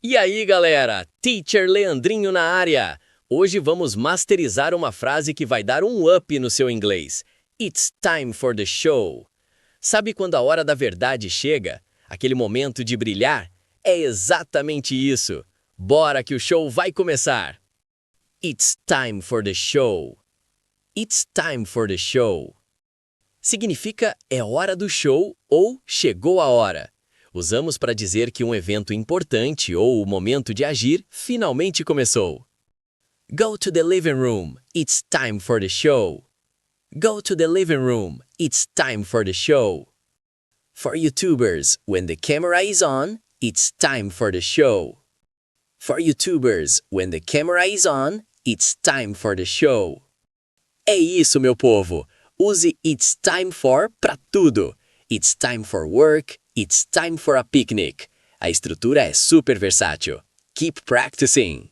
E aí, galera? Teacher Leandrinho na área! Hoje vamos masterizar uma frase que vai dar um up no seu inglês. It's time for the show. Sabe quando a hora da verdade chega? Aquele momento de brilhar? É exatamente isso. Bora que o show vai começar! It's time for the show. It's time for the show. Significa é hora do show ou chegou a hora. Usamos para dizer que um evento importante ou o momento de agir finalmente começou. Go to the living room, it's time for the show. Go to the living room, it's time for the show. For YouTubers, when the camera is on, it's time for the show. For YouTubers, when the camera is on, it's time for the show. É isso, meu povo! Use it's time for para tudo. It's time for work, it's time for a picnic. A estrutura é super versátil. Keep practicing!